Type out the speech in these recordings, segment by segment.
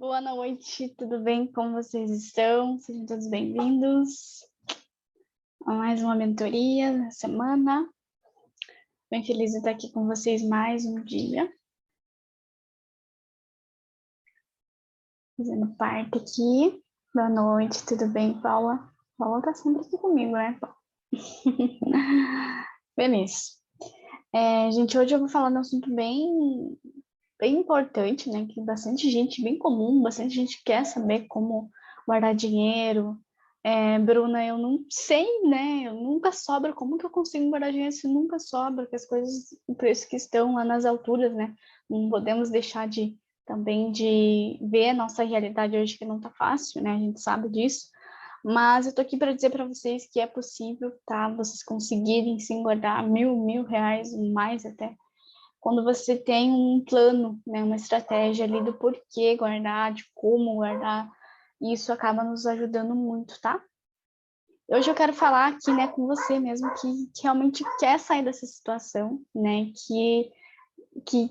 Boa noite, tudo bem? Como vocês estão? Sejam todos bem-vindos a mais uma mentoria da semana. Bem feliz de estar aqui com vocês mais um dia. Fazendo parte aqui. Boa noite, tudo bem, Paula? Paula tá sempre aqui comigo, né, Paula? Feliz. Gente, hoje eu vou falar de um assunto bem importante, né? Que bastante gente, bem comum, bastante gente quer saber como guardar dinheiro. Bruna, eu não sei, né? Eu nunca sobra. Como que eu consigo guardar dinheiro se nunca sobra? Que as coisas, o preço que estão lá nas alturas, né? Não podemos deixar também de ver a nossa realidade hoje, que não tá fácil, né? A gente sabe disso. Mas eu tô aqui para dizer para vocês que é possível, tá? Vocês conseguirem sim guardar R$ 1.000, mais até, quando você tem um plano, né, uma estratégia ali do porquê guardar, de como guardar, isso acaba nos ajudando muito, tá? Hoje eu quero falar aqui, né, com você mesmo que realmente quer sair dessa situação, né, que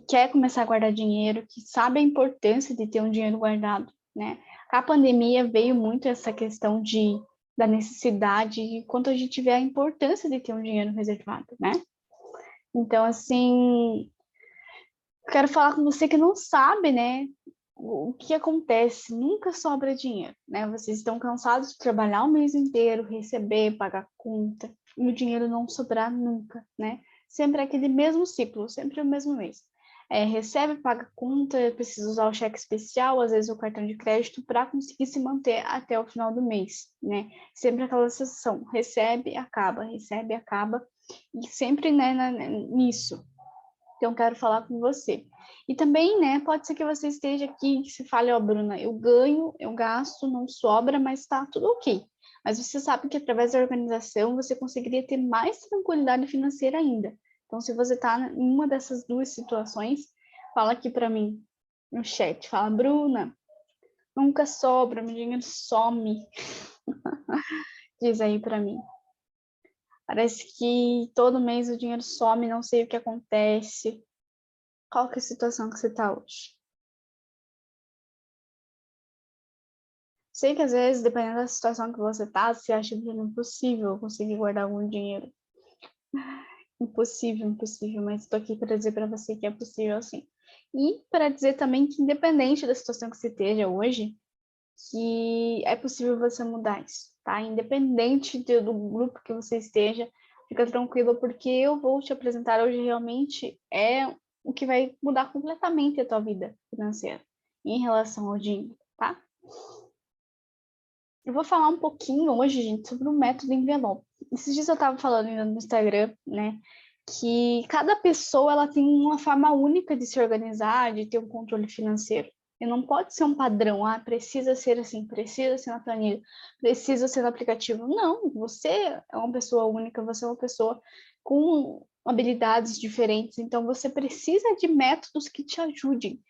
quer começar a guardar dinheiro, que sabe a importância de ter um dinheiro guardado, né? A pandemia veio muito essa questão da necessidade e quanto a gente vê a importância de ter um dinheiro reservado, né? Então, assim, quero falar com você que não sabe, né? O que acontece? Nunca sobra dinheiro, né? Vocês estão cansados de trabalhar o mês inteiro, receber, pagar conta, e o dinheiro não sobrar nunca, né? Sempre aquele mesmo ciclo, sempre o mesmo mês. Recebe, paga conta, precisa usar o cheque especial, às vezes o cartão de crédito, para conseguir se manter até o final do mês, né? Sempre aquela sensação, recebe, acaba, e sempre, né, nisso. Então, quero falar com você. E também, né, pode ser que você esteja aqui e se fale, ó, Bruna, eu ganho, eu gasto, não sobra, mas tá tudo ok. Mas você sabe que através da organização você conseguiria ter mais tranquilidade financeira ainda. Então, se você tá em uma dessas duas situações, fala aqui para mim no chat. Fala, Bruna, nunca sobra, meu dinheiro some. Diz aí para mim. Parece que todo mês o dinheiro some, não sei o que acontece. Qual que é a situação que você tá hoje? Sei que às vezes, dependendo da situação que você tá, você acha que é impossível conseguir guardar algum dinheiro. Impossível, impossível, mas estou aqui para dizer para você que é possível sim. E para dizer também que independente da situação que você esteja hoje, que é possível você mudar isso, tá? Independente do grupo que você esteja, fica tranquilo, porque eu vou te apresentar hoje realmente o que vai mudar completamente a tua vida financeira em relação ao dinheiro, tá? Eu vou falar um pouquinho hoje, gente, sobre o método envelope. Esses dias eu estava falando ainda no Instagram, né, que cada pessoa ela tem uma forma única de se organizar, de ter um controle financeiro. E não pode ser um padrão, precisa ser assim, precisa ser na planilha, precisa ser no aplicativo. Não, você é uma pessoa única, você é uma pessoa com habilidades diferentes, então você precisa de métodos que te ajudem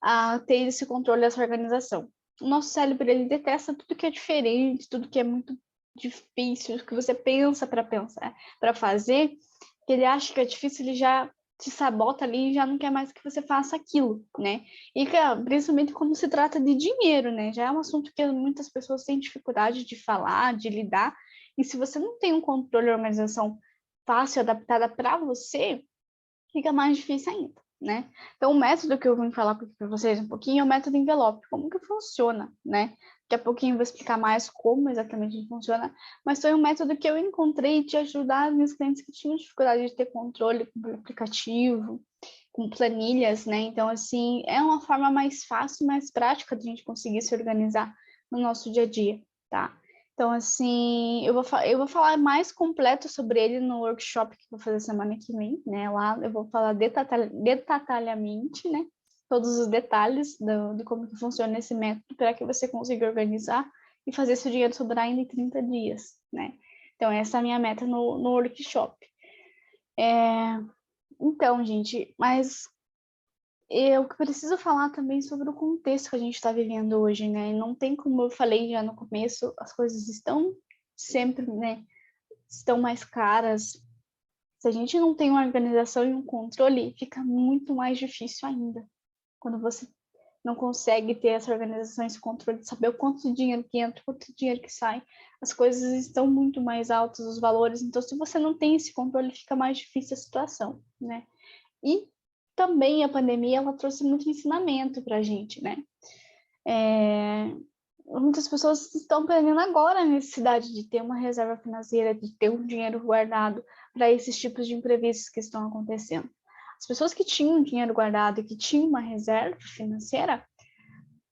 a ter esse controle dessa organização. O nosso cérebro, ele detesta tudo que é diferente, tudo que é muito difícil, que você pensa para pensar, para fazer, que ele acha que é difícil, ele já te sabota ali e já não quer mais que você faça aquilo, né? E principalmente quando se trata de dinheiro, né? Já é um assunto que muitas pessoas têm dificuldade de falar, de lidar, e se você não tem um controle e organização fácil, adaptada para você, fica mais difícil ainda, né? Então, o método que eu vim falar para vocês um pouquinho é o método envelope, como que funciona, né? Daqui a pouquinho eu vou explicar mais como exatamente ele funciona, mas foi um método que eu encontrei de ajudar os meus clientes que tinham dificuldade de ter controle com o aplicativo, com planilhas, né? Então, assim, é uma forma mais fácil, mais prática de a gente conseguir se organizar no nosso dia a dia, tá? Então, assim, eu vou falar mais completo sobre ele no workshop que eu vou fazer semana que vem, né? Lá eu vou falar detalhadamente, né? Todos os detalhes de como que funciona esse método para que você consiga organizar e fazer seu dinheiro sobrar ainda em 30 dias, né? Então, essa é a minha meta no workshop. Então, gente, mas eu preciso falar também sobre o contexto que a gente está vivendo hoje, né? Não tem como eu falei já no começo, as coisas estão sempre, né? Estão mais caras. Se a gente não tem uma organização e um controle, fica muito mais difícil ainda. Quando você não consegue ter essa organização, esse controle de saber o quanto de dinheiro que entra, quanto de dinheiro que sai. As coisas estão muito mais altas, os valores. Então, se você não tem esse controle, fica mais difícil a situação, né? E também a pandemia, ela trouxe muito ensinamento para a gente, né? Muitas pessoas estão aprendendo agora a necessidade de ter uma reserva financeira, de ter um dinheiro guardado para esses tipos de imprevistos que estão acontecendo. As pessoas que tinham dinheiro guardado e que tinham uma reserva financeira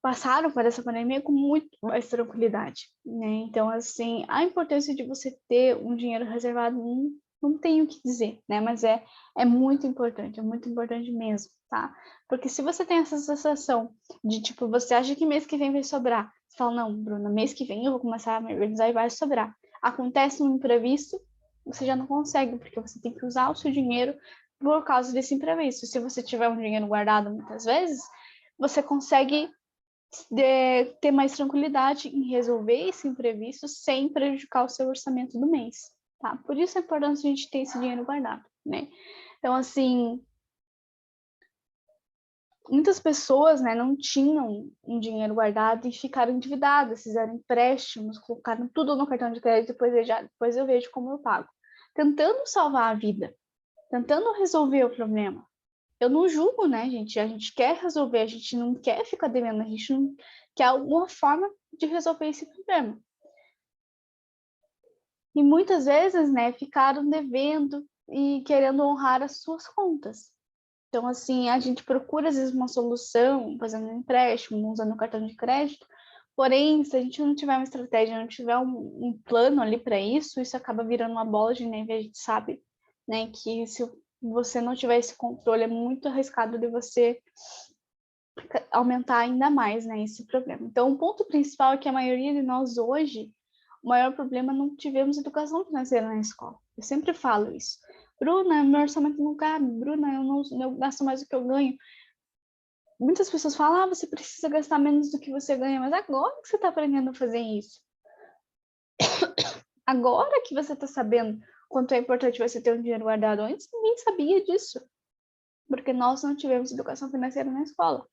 passaram por essa pandemia com muito mais tranquilidade, né? Então, assim, a importância de você ter um dinheiro reservado não tenho o que dizer, né? Mas é muito importante mesmo, tá? Porque se você tem essa sensação de, tipo, você acha que mês que vem vai sobrar, você fala, não, Bruna, mês que vem eu vou começar a me organizar e vai sobrar. Acontece um imprevisto, você já não consegue, porque você tem que usar o seu dinheiro por causa desse imprevisto. Se você tiver um dinheiro guardado muitas vezes, você consegue ter mais tranquilidade em resolver esse imprevisto sem prejudicar o seu orçamento do mês, tá? Por isso é importante a gente ter esse dinheiro guardado, né? Então, assim, muitas pessoas, né, não tinham um dinheiro guardado e ficaram endividadas, fizeram empréstimos, colocaram tudo no cartão de crédito, depois eu vejo como eu pago. Tentando salvar a vida, tentando resolver o problema. Eu não julgo, né, gente? A gente quer resolver, a gente não quer ficar devendo, a gente não quer alguma forma de resolver esse problema. E muitas vezes, né, ficaram devendo e querendo honrar as suas contas. Então, assim, a gente procura, às vezes, uma solução, fazendo um empréstimo, usando o cartão de crédito, porém, se a gente não tiver uma estratégia, não tiver um plano ali para isso acaba virando uma bola de neve, a gente sabe, né, que se você não tiver esse controle, é muito arriscado de você aumentar ainda mais, né, esse problema. Então, o ponto principal é que a maioria de nós hoje, o maior problema, não tivemos educação financeira na escola. Eu sempre falo isso. Bruna, meu orçamento não cabe. Bruna, eu gasto mais do que eu ganho. Muitas pessoas falam, você precisa gastar menos do que você ganha, mas agora que você está aprendendo a fazer isso. Agora que você está sabendo quanto é importante você ter um dinheiro guardado. Antes ninguém sabia disso, porque nós não tivemos educação financeira na escola.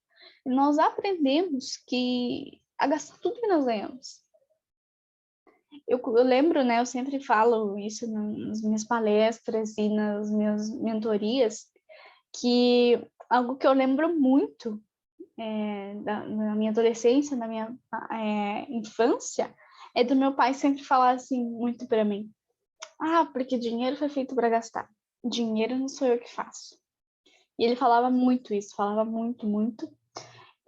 E nós aprendemos a gastar tudo que nós ganhamos. Eu lembro, né, eu sempre falo isso nas minhas palestras e nas minhas mentorias, que algo que eu lembro muito na minha adolescência, na minha infância, é do meu pai sempre falar assim muito para mim: porque dinheiro foi feito para gastar, dinheiro não sou eu que faço. E ele falava muito isso, falava muito, muito.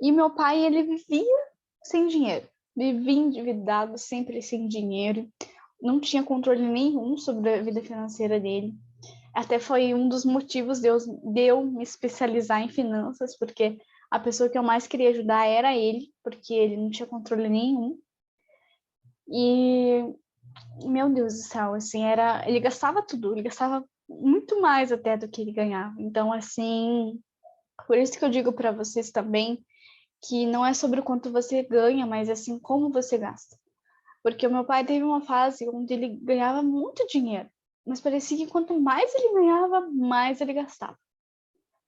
E meu pai, ele vivia sem dinheiro, vivia endividado, sempre sem dinheiro, não tinha controle nenhum sobre a vida financeira dele. Até foi um dos motivos de eu me especializar em finanças, porque a pessoa que eu mais queria ajudar era ele, porque ele não tinha controle nenhum. E, meu Deus do céu, assim, ele gastava tudo, ele gastava muito mais até do que ele ganhava. Então, assim, por isso que eu digo para vocês também que não é sobre o quanto você ganha, mas assim como você gasta. Porque o meu pai teve uma fase onde ele ganhava muito dinheiro, mas parecia que quanto mais ele ganhava, mais ele gastava.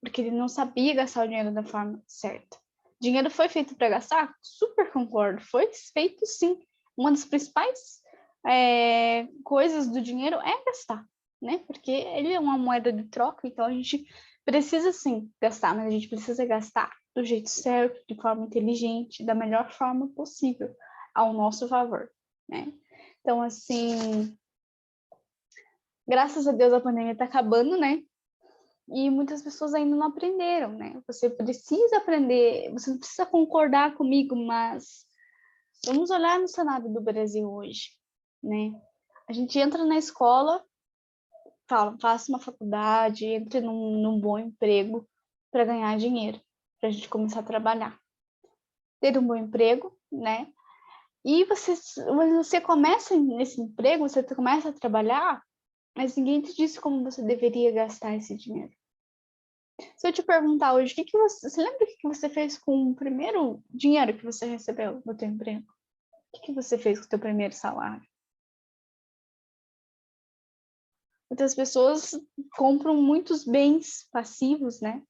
Porque ele não sabia gastar o dinheiro da forma certa. Dinheiro foi feito para gastar? Super concordo, foi feito sim. Uma das principais coisas do dinheiro é gastar, né? Porque ele é uma moeda de troca, então a gente precisa sim gastar, mas a gente precisa gastar do jeito certo, de forma inteligente, da melhor forma possível, ao nosso favor, né? Então, assim, graças a Deus a pandemia está acabando, né? E muitas pessoas ainda não aprenderam, né? Você precisa aprender, você não precisa concordar comigo, mas vamos olhar no cenário do Brasil hoje, né? A gente entra na escola, fala, faça uma faculdade, entre num bom emprego para ganhar dinheiro, para a gente começar a trabalhar. Ter um bom emprego, né? E você começa nesse emprego, você começa a trabalhar, mas ninguém te disse como você deveria gastar esse dinheiro. Se eu te perguntar hoje, você lembra o que você fez com o primeiro dinheiro que você recebeu no teu emprego? O que você fez com o teu primeiro salário? Muitas pessoas compram muitos bens passivos, né?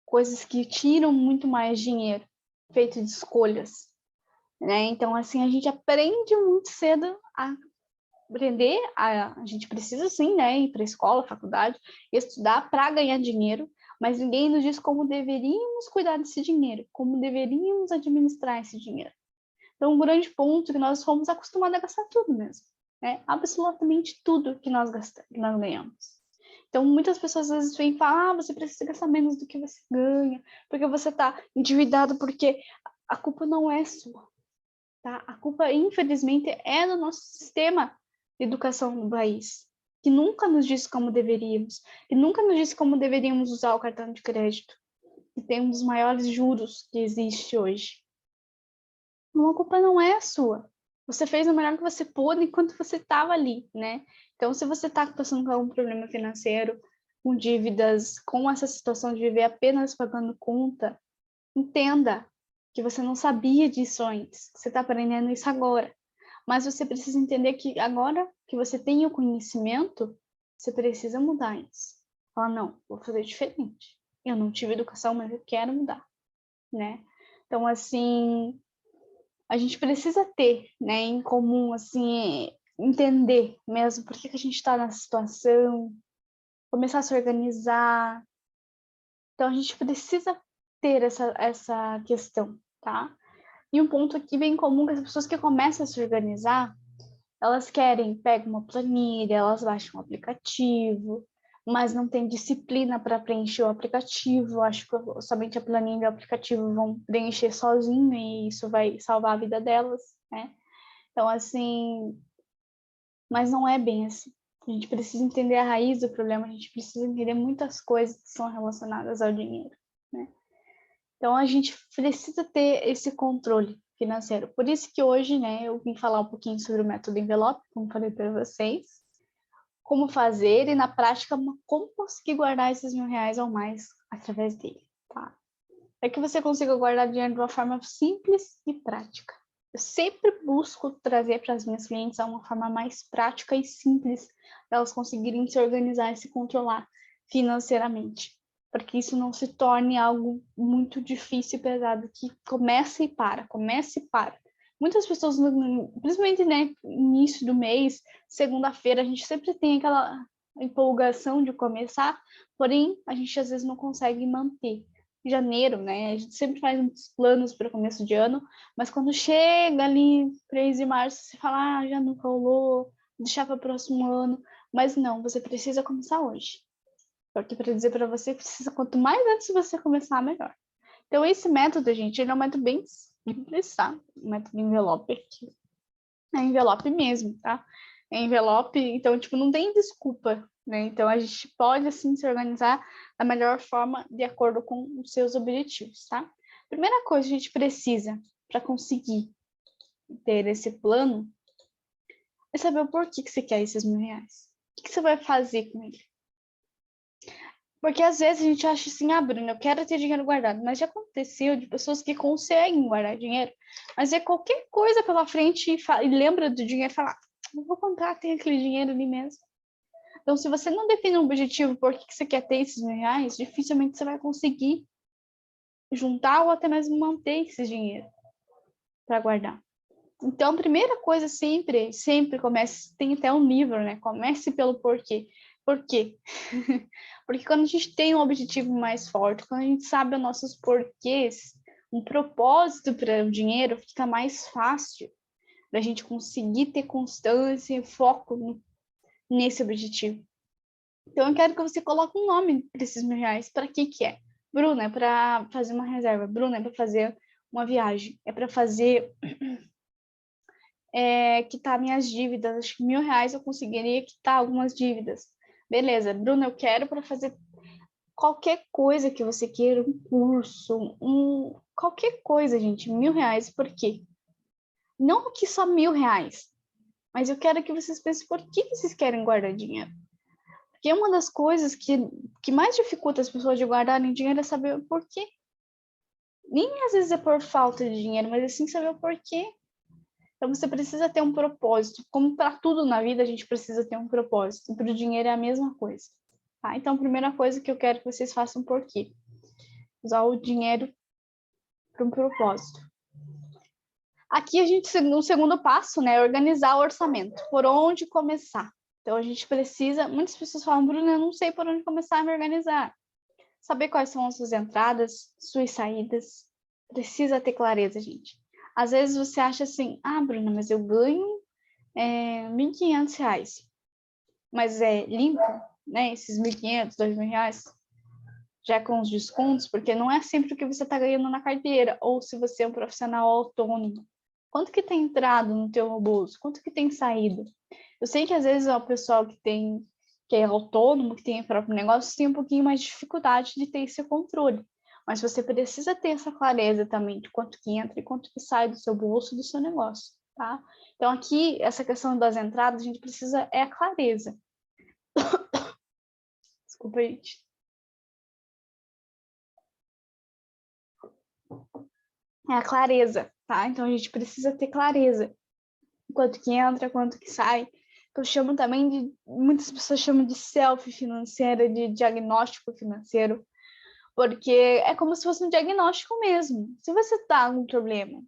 Coisas que tiram muito mais dinheiro. feito de escolhas, né? Então, assim, a gente aprende muito cedo a aprender, a gente precisa sim, né, ir para a escola, faculdade, estudar para ganhar dinheiro, mas ninguém nos diz como deveríamos cuidar desse dinheiro, como deveríamos administrar esse dinheiro. Então, um grande ponto é que nós fomos acostumados a gastar tudo mesmo, né? Absolutamente tudo que nós gastamos, que nós ganhamos. Então, muitas pessoas às vezes vêm falar, você precisa gastar menos do que você ganha, porque você está endividado, porque a culpa não é sua, tá? A culpa, infelizmente, é do nosso sistema de educação no país, que nunca nos disse como deveríamos, que nunca nos disse como deveríamos usar o cartão de crédito, que tem um dos maiores juros que existe hoje. Então, a culpa não é sua. Você fez o melhor que você pôde enquanto você estava ali, né? Então, se você está passando por algum problema financeiro, com dívidas, com essa situação de viver apenas pagando conta, entenda que você não sabia disso antes, que você está aprendendo isso agora. Mas você precisa entender que agora que você tem o conhecimento, você precisa mudar isso. Falar, não, vou fazer diferente. Eu não tive educação, mas eu quero mudar, né? Então, assim, a gente precisa ter, né, em comum, assim, entender mesmo por que a gente está nessa situação, começar a se organizar. Então, a gente precisa ter essa questão, tá? E um ponto aqui bem comum que as pessoas que começam a se organizar, elas pegam uma planilha, elas baixam um aplicativo, mas não tem disciplina para preencher o aplicativo. Acho que somente a planilha e o aplicativo vão preencher sozinho e isso vai salvar a vida delas, né? Então, assim, mas não é bem assim. A gente precisa entender a raiz do problema, a gente precisa entender muitas coisas que são relacionadas ao dinheiro, né? Então, a gente precisa ter esse controle financeiro. Por isso que hoje, né, eu vim falar um pouquinho sobre o método envelope, como falei para vocês, como fazer e, na prática, como conseguir guardar esses R$ 1.000 ou mais através dele, tá? É que você consiga guardar dinheiro de uma forma simples e prática. Eu sempre busco trazer para as minhas clientes uma forma mais prática e simples para elas conseguirem se organizar e se controlar financeiramente, para que isso não se torne algo muito difícil e pesado, que começa e para, começa e para. Muitas pessoas, principalmente, né, início do mês, segunda-feira, a gente sempre tem aquela empolgação de começar, porém, a gente às vezes não consegue manter. Janeiro, né? A gente sempre faz muitos planos para o começo de ano, mas quando chega ali 3 de março, você fala, já não rolou, deixar para o próximo ano. Mas não, você precisa começar hoje. Porque para dizer para você, precisa quanto mais antes você começar, melhor. Então, esse método, gente, ele é um método bem simples, tá? O método envelope aqui. É envelope mesmo, tá? É envelope, então, tipo, não tem desculpa, né? Então, a gente pode, assim, se organizar da melhor forma de acordo com os seus objetivos, tá? Primeira coisa que a gente precisa para conseguir ter esse plano é saber o porquê que você quer esses R$ 1.000. O que você vai fazer com ele? Porque às vezes a gente acha assim, Bruna, eu quero ter dinheiro guardado, mas já aconteceu de pessoas que conseguem guardar dinheiro, mas é qualquer coisa pela frente e lembra do dinheiro e fala, não vou comprar, tem aquele dinheiro ali mesmo. Então, se você não define um objetivo por que você quer ter esses R$ 1.000, dificilmente você vai conseguir juntar ou até mesmo manter esse dinheiro para guardar. Então, a primeira coisa sempre comece, tem até um livro, né? Comece pelo porquê. Por quê? Porque quando a gente tem um objetivo mais forte, quando a gente sabe os nossos porquês, um propósito para o dinheiro, fica mais fácil da gente conseguir ter constância e foco nesse objetivo. Então, eu quero que você coloque um nome para esses R$ 1.000. Para que é? Bruna, é para fazer uma reserva. Bruna, é para fazer uma viagem. É para fazer quitar minhas dívidas. Acho que R$ 1.000 eu conseguiria quitar algumas dívidas. Beleza, Bruna, eu quero para fazer qualquer coisa que você queira, um curso, qualquer coisa, gente. R$ 1.000. Por quê? Não que só R$ 1.000, mas eu quero que vocês pensem por que vocês querem guardar dinheiro. Porque uma das coisas que mais dificulta as pessoas de guardarem dinheiro é saber o porquê. Nem às vezes é por falta de dinheiro, mas é sim saber o porquê. Então você precisa ter um propósito. Como para tudo na vida, a gente precisa ter um propósito. E para o dinheiro é a mesma coisa. Tá? Então, a primeira coisa que eu quero que vocês façam por quê? Usar o dinheiro para um propósito. Aqui a gente, no segundo passo, né, é organizar o orçamento. Por onde começar? Então a gente precisa, muitas pessoas falam, Bruna, eu não sei por onde começar a me organizar. Saber quais são as suas entradas, suas saídas. Precisa ter clareza, gente. Às vezes você acha assim, Bruna, mas eu ganho R$1.500. Mas é limpo, né? Esses R$1.500, R$2.000, já com os descontos, porque não é sempre o que você está ganhando na carteira, ou se você é um profissional autônomo. Quanto que tem entrado no teu bolso? Quanto que tem saído? Eu sei que às vezes o pessoal que é autônomo, que tem o próprio negócio, tem um pouquinho mais de dificuldade de ter esse controle. Mas você precisa ter essa clareza também de quanto que entra e quanto que sai do seu bolso, do seu negócio, tá? Então aqui, essa questão das entradas, a gente precisa, é a clareza. Desculpa, gente. É a clareza, tá? Então a gente precisa ter clareza. Quanto que entra, quanto que sai. Eu chamo também de, muitas pessoas chamam de selfie financeira, de diagnóstico financeiro, porque é como se fosse um diagnóstico mesmo. Se você está com um problema,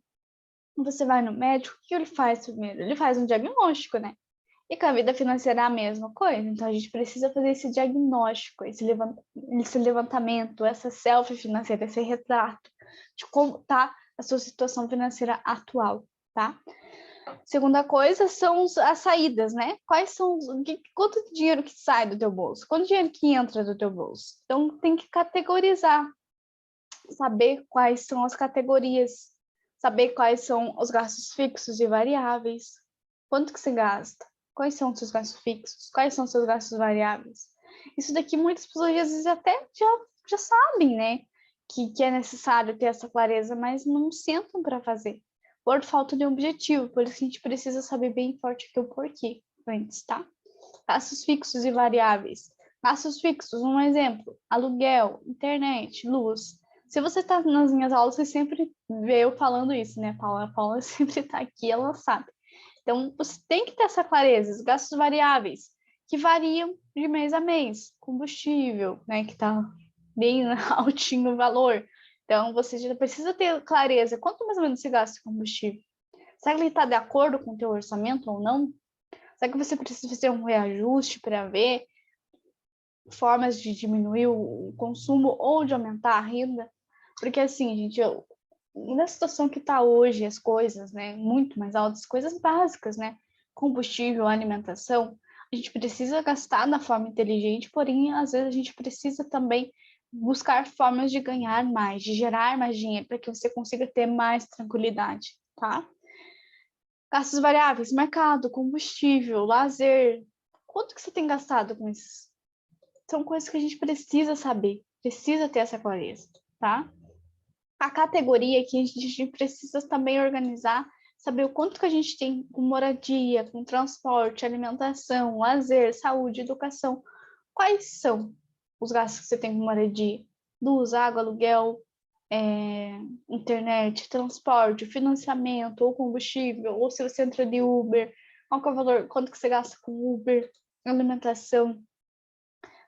você vai no médico, o que ele faz primeiro? Ele faz um diagnóstico, né? E com a vida financeira é a mesma coisa. Então a gente precisa fazer esse diagnóstico, esse levantamento, essa selfie financeira, esse retrato de como está a sua situação financeira atual, tá? Segunda coisa são as saídas, né? Quais são quanto dinheiro que sai do teu bolso? Quanto dinheiro que entra do teu bolso? Então tem que categorizar, saber quais são as categorias, saber quais são os gastos fixos e variáveis, quanto que você gasta, quais são os seus gastos fixos, quais são os seus gastos variáveis. Isso daqui muitas pessoas às vezes até já sabem, né? Que é necessário ter essa clareza, mas não sentam para fazer por falta de objetivo, por isso a gente precisa saber bem forte aqui o porquê antes, tá? Gastos fixos e variáveis. Gastos fixos, um exemplo, aluguel, internet, luz. Se você está nas minhas aulas, você sempre vê eu falando isso, né, Paula? A Paula sempre está aqui, ela sabe. Então, você tem que ter essa clareza, os gastos variáveis, que variam de mês a mês. Combustível, né, que está bem altinho o valor. Então, você já precisa ter clareza quanto mais ou menos você gasta de combustível. Será que ele está de acordo com o teu orçamento ou não? Será que você precisa fazer um reajuste para ver formas de diminuir o consumo ou de aumentar a renda? Porque assim, gente, na situação que está hoje, as coisas, né, muito mais altas, coisas básicas, né, combustível, alimentação, a gente precisa gastar da forma inteligente, porém, às vezes a gente precisa também buscar formas de ganhar mais, de gerar mais dinheiro, para que você consiga ter mais tranquilidade, tá? Gastos variáveis, mercado, combustível, lazer. Quanto que você tem gastado com isso? São coisas que a gente precisa saber, precisa ter essa clareza, tá? A categoria que a gente precisa também organizar, saber o quanto que a gente tem com moradia, com transporte, alimentação, lazer, saúde, educação. Quais são os gastos que você tem com moradia? Luz, água, aluguel, internet, transporte, financiamento, ou combustível, ou se você entra de Uber, qual que é o valor, quanto que você gasta com Uber, alimentação,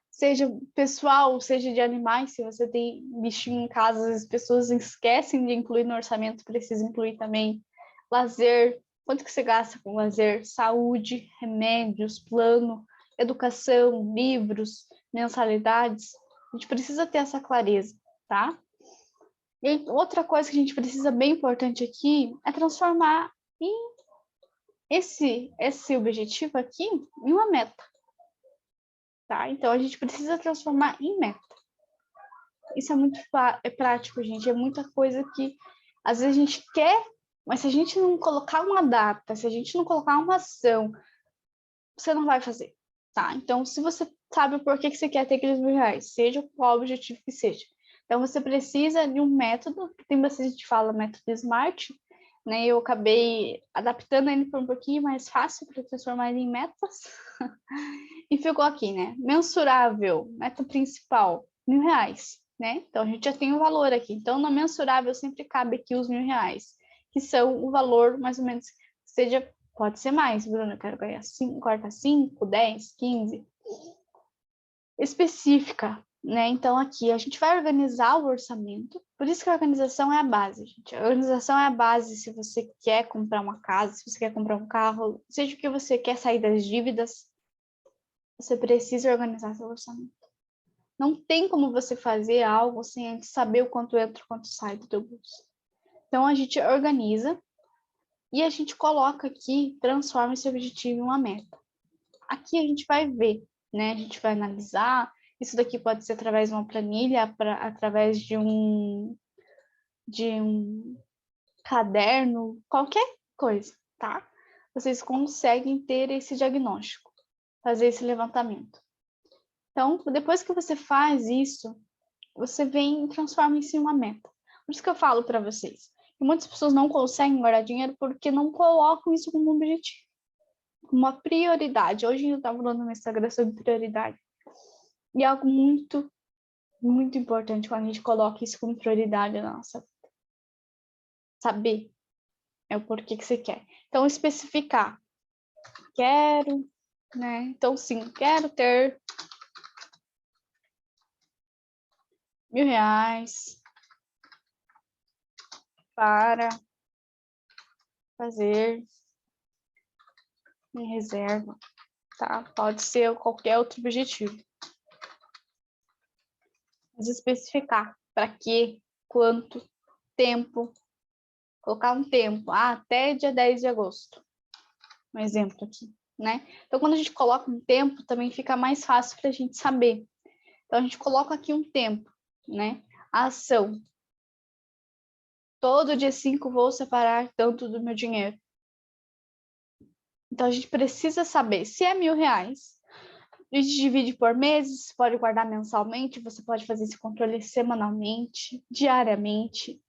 seja pessoal, seja de animais, se você tem bichinho em casa, as pessoas esquecem de incluir no orçamento, precisa incluir também. Lazer, quanto que você gasta com lazer, saúde, remédios, plano, educação, livros, mensalidades. A gente precisa ter essa clareza, tá? E outra coisa que a gente precisa bem importante aqui é transformar esse objetivo aqui em uma meta, tá? Então a gente precisa transformar em meta. Isso é muito prático, gente. É muita coisa que às vezes a gente quer, mas se a gente não colocar uma data, se a gente não colocar uma ação, você não vai fazer, tá? Então, se você sabe o porquê que você quer ter aqueles R$1.000, seja qual objetivo que seja. Então, você precisa de um método, que tem bastante gente que fala método SMART, né? Eu acabei adaptando ele para um pouquinho mais fácil para transformar ele em metas. E ficou aqui, né? Mensurável, meta principal, R$1.000, né? Então, a gente já tem o valor aqui. Então, no mensurável sempre cabe aqui os R$1.000, que são o valor, mais ou menos, seja, pode ser mais, Bruna, eu quero ganhar 5, corta 5, 10, 15. Específica, né? Então, aqui a gente vai organizar o orçamento, por isso que a organização é a base, gente. A organização é a base se você quer comprar uma casa, se você quer comprar um carro, seja o que você quer sair das dívidas, você precisa organizar seu orçamento. Não tem como você fazer algo sem antes saber o quanto entra e quanto sai do teu bolso. Então, a gente organiza e a gente coloca aqui, transforma esse objetivo em uma meta. Aqui a gente vai ver, né? A gente vai analisar. Isso daqui pode ser através de uma planilha, através de um caderno, qualquer coisa, tá? Vocês conseguem ter esse diagnóstico, fazer esse levantamento. Então, depois que você faz isso, você vem e transforma isso em uma meta. Por isso que eu falo para vocês, que muitas pessoas não conseguem guardar dinheiro porque não colocam isso como objetivo, como uma prioridade. Hoje eu estava falando no Instagram sobre prioridade. E é algo muito, muito importante quando a gente coloca isso como prioridade na nossa vida. Saber é o porquê que você quer. Então, especificar. Quero, né? Então, sim, quero ter R$ 1.000 para fazer minha reserva, tá? Pode ser qualquer outro objetivo. Mas especificar para quê, quanto, tempo, colocar um tempo, até dia 10 de agosto. Um exemplo aqui, né? Então, quando a gente coloca um tempo, também fica mais fácil para a gente saber. Então, a gente coloca aqui um tempo, né? A ação. Todo dia 5 vou separar tanto do meu dinheiro. Então, a gente precisa saber se é R$ 1.000. A gente divide por meses, você pode guardar mensalmente, você pode fazer esse controle semanalmente, diariamente.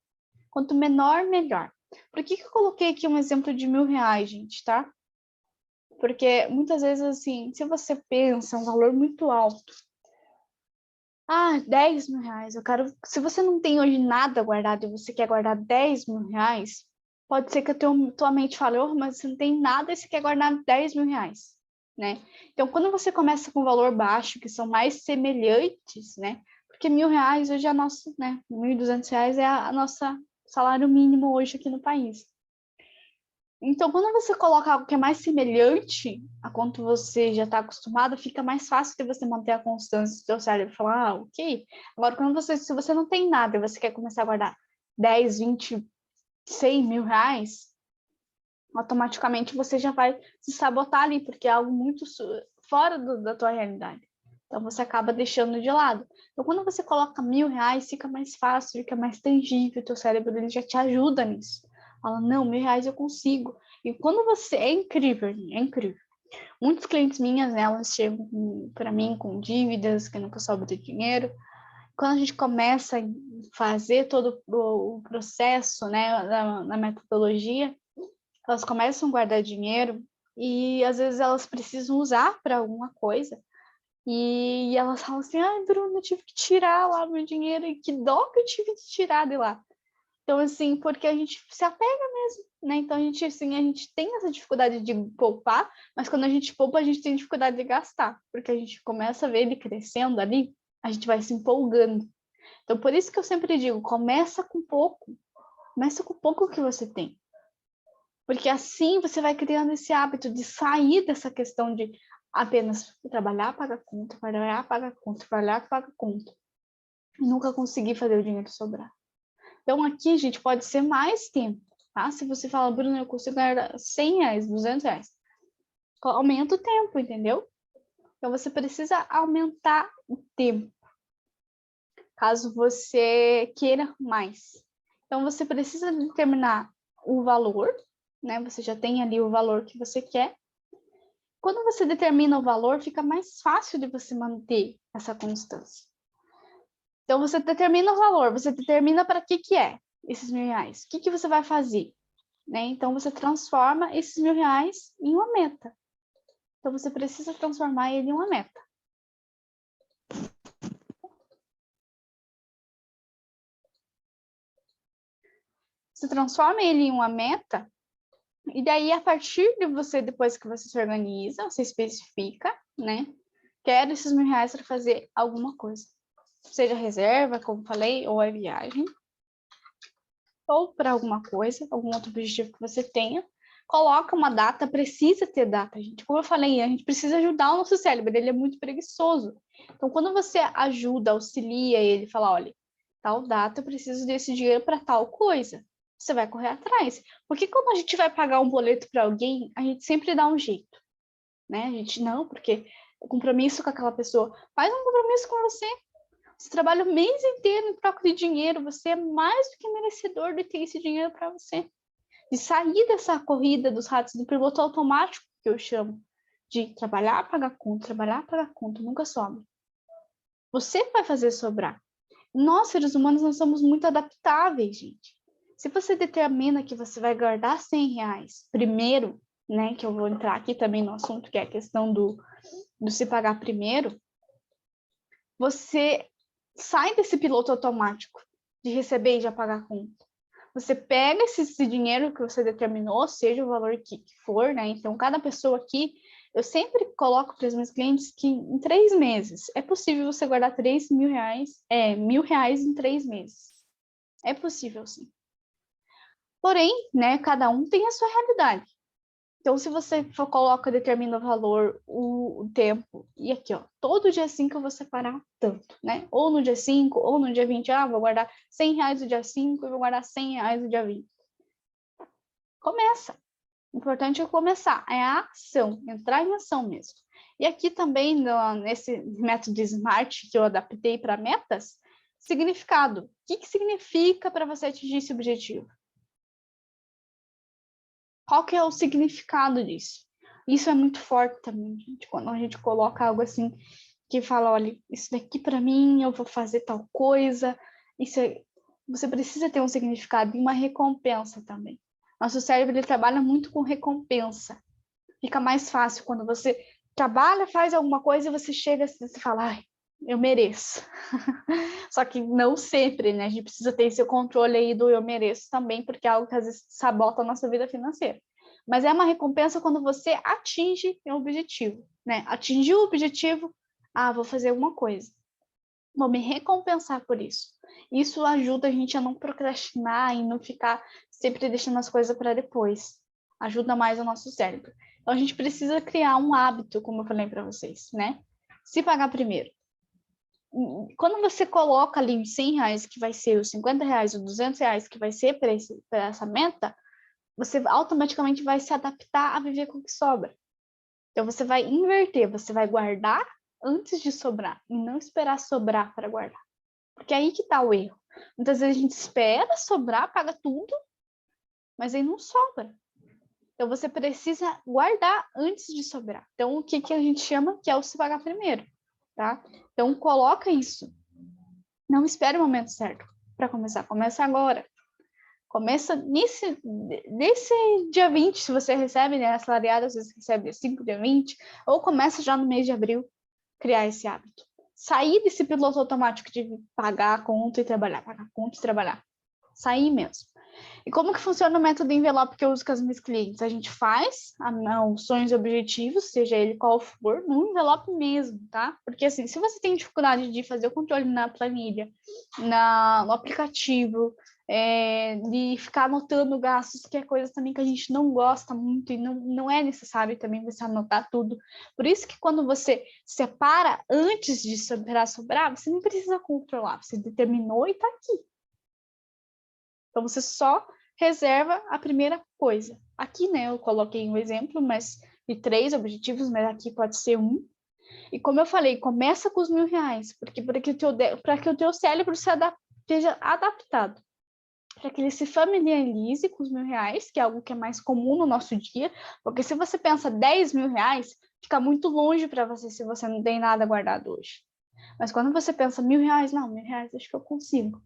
Quanto menor, melhor. Por que eu coloquei aqui um exemplo de R$ 1.000, gente, tá? Porque muitas vezes, assim, se você pensa um valor muito alto, R$ 10.000, eu quero. Se você não tem hoje nada guardado e você quer guardar R$ 10.000, pode ser que a tua mente fale, mas você não tem nada e você quer guardar R$ 10.000, né? Então, quando você começa com um valor baixo, que são mais semelhantes, né? Porque R$ 1.000 hoje é a nossa, né? R$ 1.200 é a nossa salário mínimo hoje aqui no país. Então, quando você coloca algo que é mais semelhante a quanto você já está acostumado, fica mais fácil de você manter a constância do seu cérebro e falar, ok. Agora, se você não tem nada e você quer começar a guardar 10, 20, R$ 100.000, automaticamente você já vai se sabotar ali, porque é algo muito fora da tua realidade. Então, você acaba deixando de lado. Então, quando você coloca R$ 1.000, fica mais fácil, fica mais tangível, o teu cérebro ele já te ajuda nisso. Fala, não, R$ 1.000 eu consigo. E quando você... É incrível, é incrível. Muitos clientes minhas, né, elas chegam para mim com dívidas, que nunca sobra dinheiro. Quando a gente começa a fazer todo o processo, né, na metodologia, elas começam a guardar dinheiro e às vezes elas precisam usar para alguma coisa. E elas falam assim, Bruna, eu tive que tirar lá meu dinheiro, e que dó que eu tive que tirar de lá. Então, assim, porque a gente se apega mesmo, né? Então, a gente tem essa dificuldade de poupar, mas quando a gente poupa, a gente tem dificuldade de gastar, porque a gente começa a ver ele crescendo ali, a gente vai se empolgando. Então, por isso que eu sempre digo, começa com pouco que você tem. Porque assim você vai criando esse hábito de sair dessa questão de apenas trabalhar, pagar conta, trabalhar, pagar conta, trabalhar, pagar conta. E nunca conseguir fazer o dinheiro sobrar. Então, aqui, a gente pode ser mais tempo, tá? Se você fala, Bruno, eu consigo ganhar R$ 100, R$ 200, aumenta o tempo, entendeu? Então, você precisa aumentar o tempo, caso você queira mais. Então, você precisa determinar o valor, né? Você já tem ali o valor que você quer. Quando você determina o valor, fica mais fácil de você manter essa constância. Então, você determina o valor, você determina para que é esses R$ 1.000. O que você vai fazer? Né? Então, você transforma esses R$ 1.000 em uma meta. Então, você precisa transformar ele em uma meta. Você transforma ele em uma meta, e daí, a partir de você, depois que você se organiza, você especifica, né? Quero esses R$ 1.000 para fazer alguma coisa. seja reserva, como falei, ou é viagem, ou para alguma coisa, algum outro objetivo que você tenha, coloca uma data, precisa ter data, gente. Como eu falei, a gente precisa ajudar o nosso cérebro, ele é muito preguiçoso. Então, quando você ajuda, auxilia ele, fala, olha, tal data eu preciso desse dinheiro para tal coisa, você vai correr atrás. Porque quando a gente vai pagar um boleto para alguém, a gente sempre dá um jeito, né? A gente não, porque o compromisso com aquela pessoa, faz um compromisso com você. Você trabalha o mês inteiro em troca de dinheiro, você é mais do que merecedor de ter esse dinheiro para você. De sair dessa corrida dos ratos, do piloto automático, que eu chamo, de trabalhar, pagar conta, nunca sobra. Você vai fazer sobrar. Nós, seres humanos, nós somos muito adaptáveis, gente. Se você determina que você vai guardar R$ 100 primeiro, né, que eu vou entrar aqui também no assunto, que é a questão do se pagar primeiro, você sai desse piloto automático de receber e já pagar a conta. Você pega esse dinheiro que você determinou, seja o valor que for, né? Então, cada pessoa aqui, eu sempre coloco para os meus clientes que em 3 meses é possível você guardar R$ 3.000, R$ 1.000 em 3 meses. É possível, sim. Porém, né, cada um tem a sua realidade. Então, se você determina o valor, o tempo, e aqui, ó, todo dia 5 eu vou separar tanto, né? Ou no dia 5, ou no dia 20, vou guardar R$ 100 no dia 5 e vou guardar R$ 100 no dia 20. Começa. O importante é começar, é a ação, entrar em ação mesmo. E aqui também, nesse método SMART que eu adaptei para metas, significado. O que significa para você atingir esse objetivo? Qual que é o significado disso? Isso é muito forte também, gente, quando a gente coloca algo assim, que fala, olha, isso daqui para mim, eu vou fazer tal coisa, você precisa ter um significado e uma recompensa também. Nosso cérebro, ele trabalha muito com recompensa. Fica mais fácil quando você trabalha, faz alguma coisa e você chega assim, você fala, ai, eu mereço. Só que não sempre, né? A gente precisa ter esse controle aí do eu mereço também, porque é algo que às vezes sabota a nossa vida financeira. Mas é uma recompensa quando você atinge o objetivo, né? Atingiu o objetivo, vou fazer alguma coisa. Vou me recompensar por isso. Isso ajuda a gente a não procrastinar e não ficar sempre deixando as coisas para depois. Ajuda mais o nosso cérebro. Então a gente precisa criar um hábito, como eu falei para vocês, né? Se pagar primeiro. Quando você coloca ali os R$ 100, que vai ser os R$ 50, os R$ 200, que vai ser para essa meta, você automaticamente vai se adaptar a viver com o que sobra. Então você vai inverter, você vai guardar antes de sobrar e não esperar sobrar para guardar. Porque é aí que está o erro. Muitas vezes a gente espera sobrar, paga tudo, mas aí não sobra. Então você precisa guardar antes de sobrar. Então o que a gente chama que é o se pagar primeiro, tá? Então coloca isso. Não espere o momento certo para começar. Começa agora. Começa nesse dia 20, se você recebe, né, assalariado, às vezes recebe 5 dia 20, ou começa já no mês de abril, criar esse hábito. Sair desse piloto automático de pagar a conta e trabalhar, pagar a conta e trabalhar. Sair mesmo. E como que funciona o método envelope que eu uso com os meus clientes? A gente faz os sonhos e objetivos, seja ele qual for, no envelope mesmo, tá? Porque assim, se você tem dificuldade de fazer o controle na planilha, no aplicativo, de ficar anotando gastos, que é coisa também que a gente não gosta muito e não é necessário também você anotar tudo. Por isso que quando você separa antes de sobrar, você não precisa controlar, você determinou e está aqui. Então, você só reserva a primeira coisa. Aqui, né, eu coloquei um exemplo, mas de 3 objetivos, mas aqui pode ser 1. E como eu falei, começa com os R$ 1.000, porque para que o teu cérebro esteja adaptado, para que ele se familiarize com os R$ 1.000, que é algo que é mais comum no nosso dia, porque se você pensa R$ 10.000, fica muito longe para você se você não tem nada guardado hoje. Mas quando você pensa R$ 1.000, não, R$ 1.000 acho que eu consigo.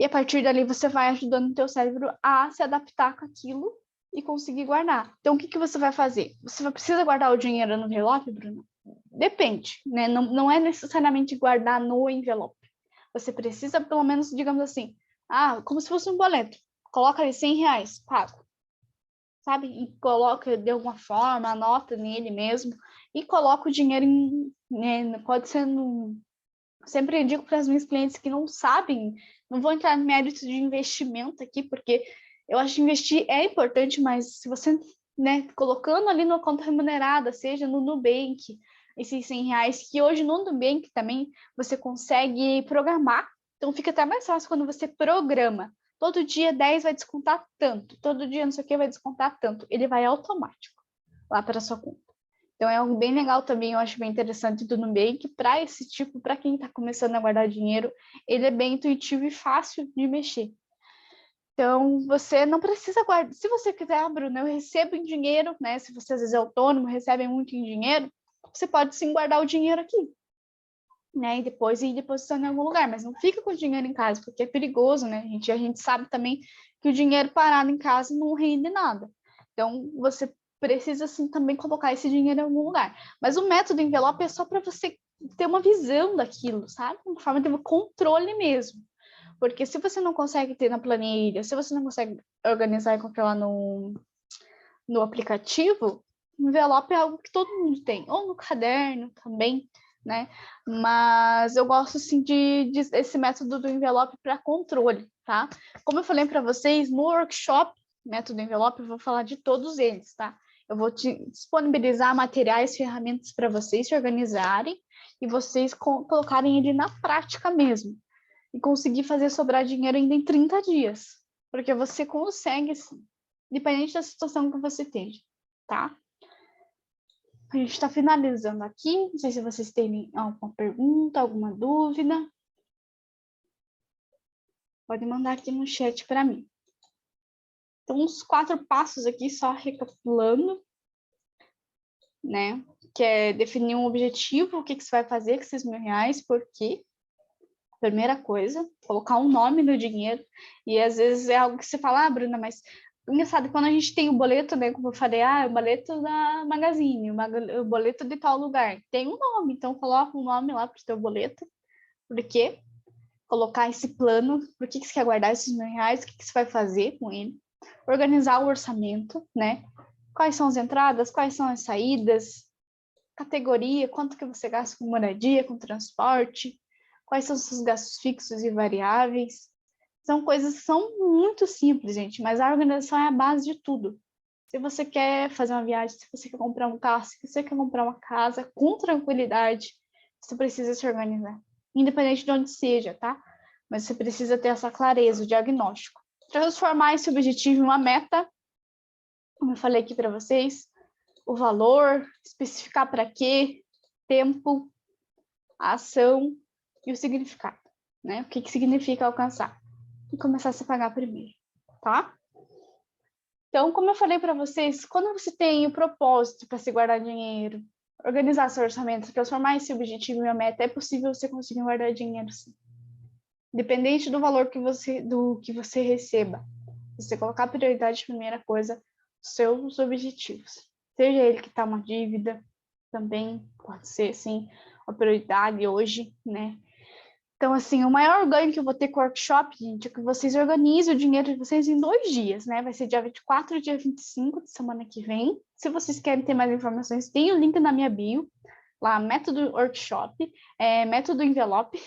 E a partir dali você vai ajudando o teu cérebro a se adaptar com aquilo e conseguir guardar. Então, o que você vai fazer? Você precisa guardar o dinheiro no envelope, Bruno? Depende, né? Não é necessariamente guardar no envelope. Você precisa, pelo menos, digamos assim, como se fosse um boleto. Coloca ali R$ 100, pago. Sabe? E coloca de alguma forma, anota nele mesmo e coloca o dinheiro pode ser sempre digo para as minhas clientes que não sabem, não vou entrar no mérito de investimento aqui, porque eu acho que investir é importante, mas se você, né, colocando ali na conta remunerada, seja no Nubank, esses R$ 100, que hoje no Nubank também você consegue programar, então fica até mais fácil quando você programa. Todo dia 10 vai descontar tanto, todo dia não sei o que vai descontar tanto, ele vai automático lá para sua conta. Então é algo bem legal também, eu acho bem interessante do Nubank para esse tipo, para quem está começando a guardar dinheiro, ele é bem intuitivo e fácil de mexer. Então, você não precisa guardar. Se você quiser, Bruna, eu recebo em dinheiro, né? Se você às vezes é autônomo, recebe muito em dinheiro, você pode sim guardar o dinheiro aqui, né? E depois ir depositando em algum lugar, mas não fica com o dinheiro em casa, porque é perigoso, né? A gente sabe também que o dinheiro parado em casa não rende nada. Então, você precisa sim também colocar esse dinheiro em algum lugar. Mas o método envelope é só para você ter uma visão daquilo, sabe? Uma forma de controle mesmo. Porque se você não consegue ter na planilha, se você não consegue organizar e controlar no aplicativo, envelope é algo que todo mundo tem, ou no caderno também, né? Mas eu gosto assim desse método do envelope para controle, tá? Como eu falei para vocês, no workshop, método envelope, eu vou falar de todos eles, tá? Eu vou te disponibilizar materiais, ferramentas para vocês se organizarem e vocês colocarem ele na prática mesmo. E conseguir fazer sobrar dinheiro ainda em 30 dias. Porque você consegue, sim, independente da situação que você esteja, tá? A gente está finalizando aqui. Não sei se vocês têm alguma pergunta, alguma dúvida. Pode mandar aqui no chat para mim. Então, uns 4 passos aqui, só recapitulando, né? Que é definir um objetivo, o que você vai fazer com esses R$ 1.000, por quê? Primeira coisa, colocar um nome no dinheiro. E às vezes é algo que você fala, Bruna, mas engraçado, quando a gente tem o boleto, né? Como eu falei, o boleto da Magazine, o boleto de tal lugar, tem um nome, então coloca um nome lá para o teu boleto. Por quê? Colocar esse plano, por que você quer guardar esses R$ 1.000, o que você vai fazer com ele. Organizar o orçamento, né? Quais são as entradas, quais são as saídas, categoria, quanto que você gasta com moradia, com transporte, quais são os seus gastos fixos e variáveis. São coisas que são muito simples, gente, mas a organização é a base de tudo. Se você quer fazer uma viagem, se você quer comprar um carro, se você quer comprar uma casa com tranquilidade, você precisa se organizar. Independente de onde seja, tá? Mas você precisa ter essa clareza, o diagnóstico. Transformar esse objetivo em uma meta, como eu falei aqui para vocês, o valor, especificar para quê, tempo, a ação e o significado, né? O que significa alcançar? E começar a se pagar primeiro, tá? Então, como eu falei para vocês, quando você tem o propósito para se guardar dinheiro, organizar seu orçamento, transformar esse objetivo em uma meta, é possível você conseguir guardar dinheiro, sim. Independente do valor do que você receba, você colocar a prioridade, primeira coisa, seus objetivos. Seja ele que está uma dívida, também pode ser, sim, uma prioridade hoje, né? Então, assim, o maior ganho que eu vou ter com o workshop, gente, é que vocês organizem o dinheiro de vocês em 2 dias, né? Vai ser dia 24 e dia 25 de semana que vem. Se vocês querem ter mais informações, tem o link na minha bio, lá, método workshop, método envelope,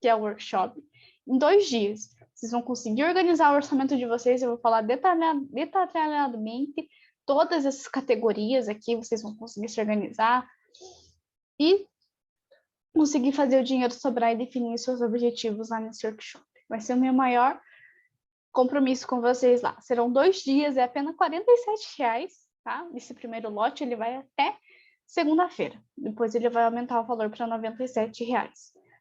que é o workshop, em 2 dias. Vocês vão conseguir organizar o orçamento de vocês, eu vou falar detalhadamente todas essas categorias aqui, vocês vão conseguir se organizar e conseguir fazer o dinheiro sobrar e definir seus objetivos lá nesse workshop. Vai ser o meu maior compromisso com vocês lá. Serão 2 dias, é apenas R$ 47, tá? Esse primeiro lote, ele vai até segunda-feira. Depois ele vai aumentar o valor para R$ 97.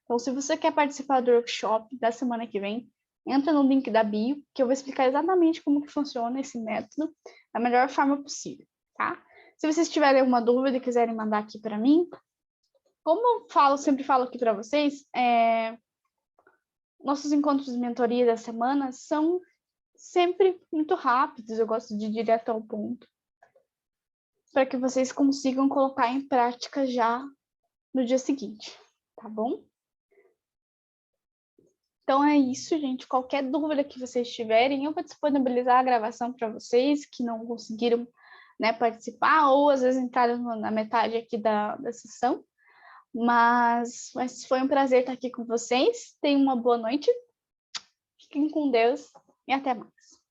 Então, se você quer participar do workshop da semana que vem, entra no link da bio, que eu vou explicar exatamente como que funciona esse método da melhor forma possível, tá? Se vocês tiverem alguma dúvida e quiserem mandar aqui para mim, como eu sempre falo aqui para vocês, nossos encontros de mentoria da semana são sempre muito rápidos, eu gosto de ir direto ao ponto, para que vocês consigam colocar em prática já no dia seguinte, tá bom? Então é isso, gente. Qualquer dúvida que vocês tiverem, eu vou disponibilizar a gravação para vocês que não conseguiram, né, participar, ou às vezes entraram na metade aqui da sessão. Mas foi um prazer estar aqui com vocês. Tenham uma boa noite. Fiquem com Deus e até mais.